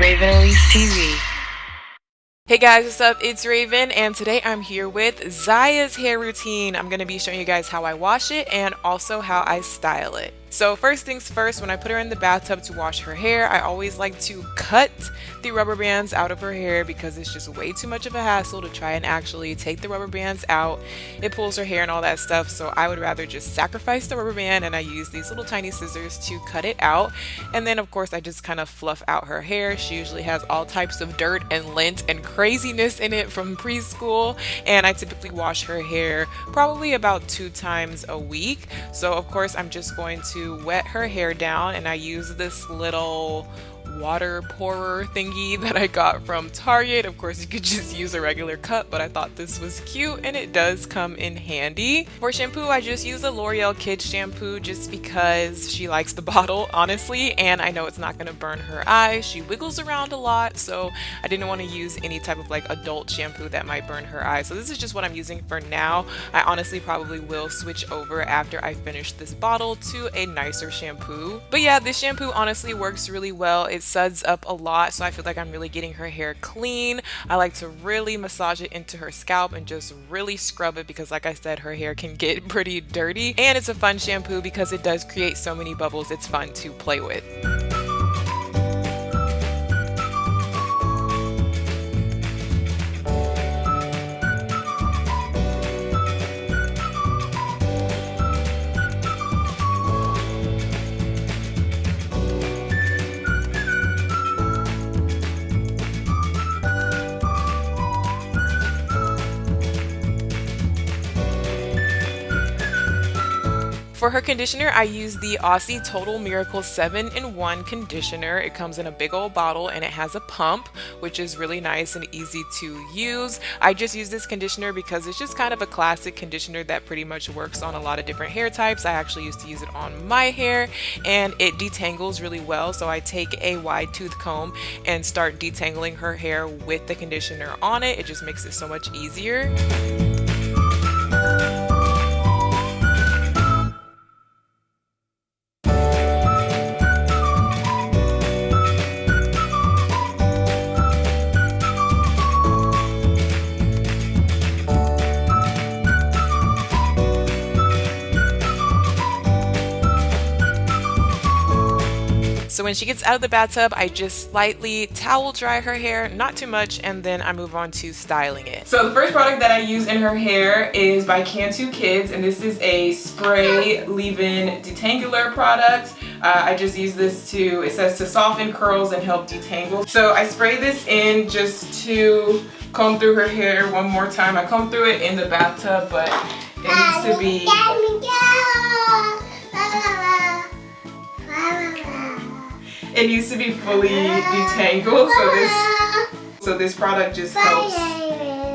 Raven Elyse TV. Hey guys, what's up? It's Raven, and today I'm here with ZIYA'S hair routine. I'm going to be showing you guys how I wash it and also how I style it. So first things first, when I put her in the bathtub to wash her hair, I always like to cut the rubber bands out of her hair because it's just way too much of a hassle to try and actually take the rubber bands out. It pulls her hair and all that stuff, so I would rather just sacrifice the rubber band, and I use these little tiny scissors to cut it out. And then of course I just kind of fluff out her hair. She usually has all types of dirt and lint and craziness in it from preschool, and I typically wash her hair probably about 2 times a week. So of course I'm just going to wet her hair down, and I use this little water pourer thingy that I got from Target. Of course you could just use a regular cup, but I thought this was cute and it does come in handy. For shampoo, I just use a L'Oreal Kids shampoo just because she likes the bottle, honestly, and I know it's not going to burn her eyes. She wiggles around a lot, so I didn't want to use any type of like adult shampoo that might burn her eyes. So this is just what I'm using for now. I honestly probably will switch over after I finish this bottle to a nicer shampoo. But yeah, this shampoo honestly works really well. It suds up a lot, so I feel like I'm really getting her hair clean. I like to really massage it into her scalp and just really scrub it because, like I said, her hair can get pretty dirty. And it's a fun shampoo because it does create so many bubbles. It's fun to play with. For her conditioner, I use the Aussie Total Miracle 7-in-1 conditioner. It comes in a big old bottle and it has a pump, which is really nice and easy to use. I just use this conditioner because it's just kind of a classic conditioner that pretty much works on a lot of different hair types. I actually used to use it on my hair, and it detangles really well. So I take a wide tooth comb and start detangling her hair with the conditioner on it. It just makes it so much easier. So when she gets out of the bathtub, I just slightly towel dry her hair, not too much, and then I move on to styling it. So the first product that I use in her hair is by Cantu Kids, and this is a spray leave-in detangler product. I just use this to, it says to soften curls and help detangle. So I spray this in just to comb through her hair one more time. I comb through it in the bathtub, but it needs to be... It needs to be fully detangled, so this product just helps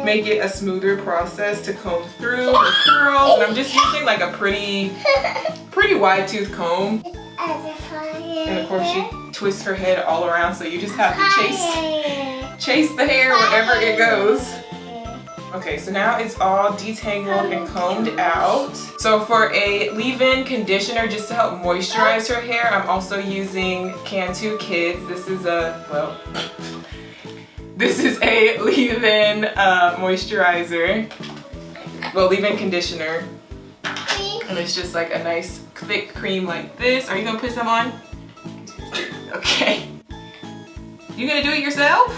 make it a smoother process to comb through her curls. And I'm just using like a pretty wide tooth comb. And of course she twists her head all around, so you just have to chase the hair wherever it goes. Okay, so now it's all detangled and combed out. So for a leave-in conditioner, just to help moisturize her hair, I'm also using Cantu Kids. This is a leave-in moisturizer. Well, leave-in conditioner. And it's just like a nice thick cream like this. Are you gonna put some on? Okay. You gonna do it yourself?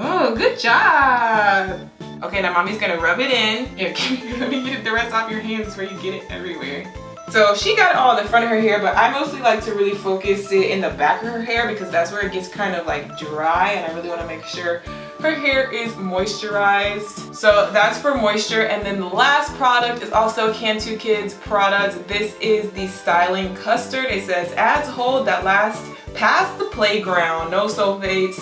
Oh, good job. Okay, now mommy's gonna rub it in. Here, let me get the rest off your hands before you get it everywhere. So she got it all in the front of her hair, but I mostly like to really focus it in the back of her hair because that's where it gets kind of like dry, and I really want to make sure her hair is moisturized. So that's for moisture. And then the last product is also Cantu Kids product. This is the styling custard. It says adds hold that lasts past the playground, no sulfates,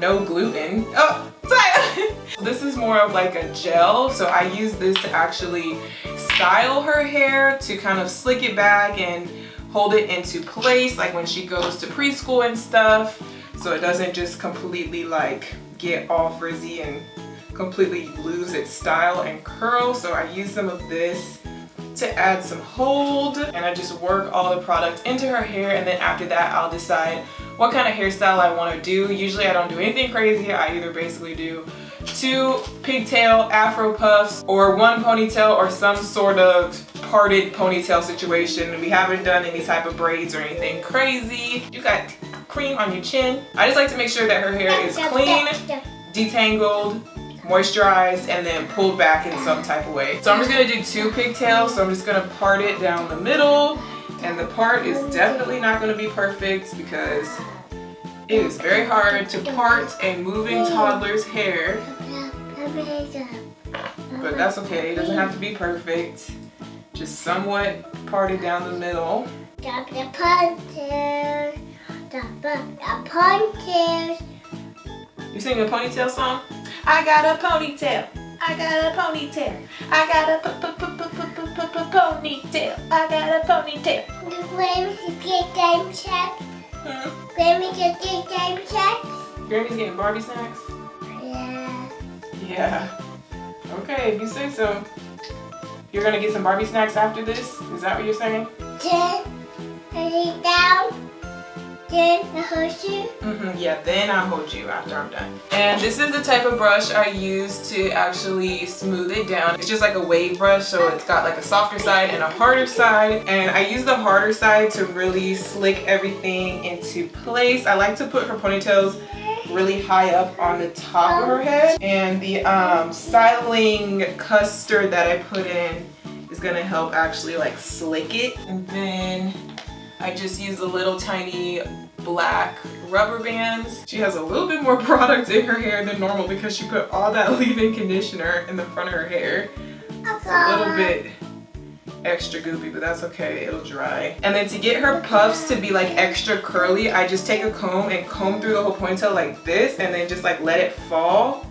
no gluten. Oh, sorry. This is more of like a gel, so I use this to actually style her hair, to kind of slick it back and hold it into place like when she goes to preschool and stuff, so it doesn't just completely like get all frizzy and completely lose its style and curl. So I use some of this to add some hold, and I just work all the product into her hair, and then after that I'll decide what kind of hairstyle I want to do. Usually I don't do anything crazy. I either basically do 2 pigtail afro puffs or 1 ponytail or some sort of parted ponytail situation. We haven't done any type of braids or anything crazy. You got cream on your chin. I just like to make sure that her hair is clean, detangled, moisturized, and then pulled back in some type of way. So I'm just gonna do 2 pigtails. So I'm just gonna part it down the middle, and the part is definitely not gonna be perfect because it is very hard to part a moving toddler's hair. But that's okay, it doesn't have to be perfect. Just somewhat parted down the middle. The ponytail. The ponytail. You sing a ponytail song? I got a ponytail. I got a ponytail. I got a ponytail. I got a ponytail. Grammy's get game check. Grammy's get game checks. Grammy's getting Barbie snacks? Yeah. Yeah. Okay, if you say so. You're gonna get some Barbie snacks after this? Is that what you're saying? Then I lay down. Then I hold you. Yeah, then I'll hold you after I'm done. And this is the type of brush I use to actually smooth it down. It's just like a wave brush, so it's got like a softer side and a harder side. And I use the harder side to really slick everything into place. I like to put her ponytails really high up on the top of her head. And the styling custard that I put in is gonna help actually like slick it. And then I just use a little tiny black rubber bands. She has a little bit more product in her hair than normal because she put all that leave-in conditioner in the front of her hair. It's a little bit extra goopy, but that's okay, it'll dry. And then to get her puffs to be like extra curly, I just take a comb and comb through the whole ponytail like this, and then just like let it fall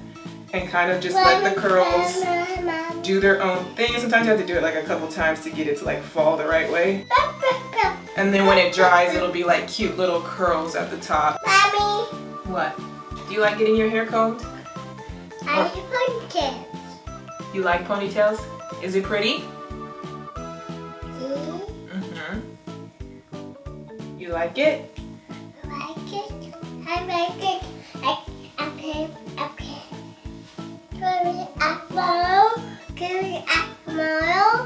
and kind of just let the curls do their own thing. Sometimes you have to do it like a couple times to get it to like fall the right way. And then when it dries, it'll be like cute little curls at the top. Mommy. What? Do you like getting your hair combed? I like ponytails. You like ponytails? Is it pretty? You like it? I like it. I like it. Okay.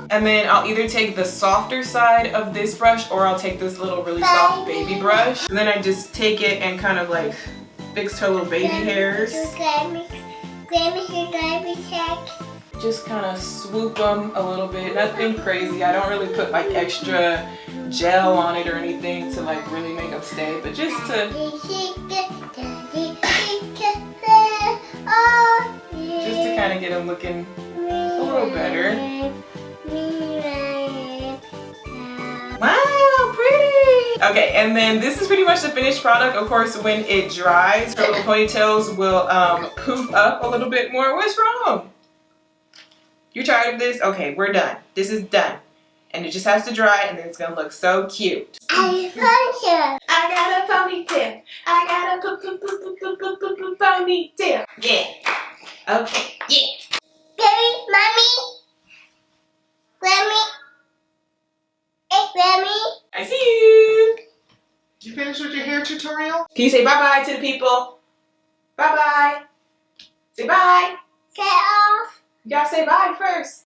And then I'll either take the softer side of this brush or I'll take this little really soft baby brush. And then I just take it and kind of like fix her little baby hairs. Just kind of swoop them a little bit. Nothing crazy. I don't really put like extra gel on it or anything to like really make them stay, but just to kind of get them looking a little better. Wow, pretty! Okay, and then this is pretty much the finished product. Of course, when it dries, her little ponytails will poof up a little bit more. What's wrong? You're tired of this? Okay, we're done. This is done. And it just has to dry, and then it's gonna look so cute. I got I got a ponytail. I got a ponytail. Yeah. Okay. Yeah. Grammy, Mommy. Grammy. Hey, Grammy. I see you. You finished with your hair tutorial? Can you say bye-bye to the people? Bye-bye. Say bye. Get off. You gotta say bye first.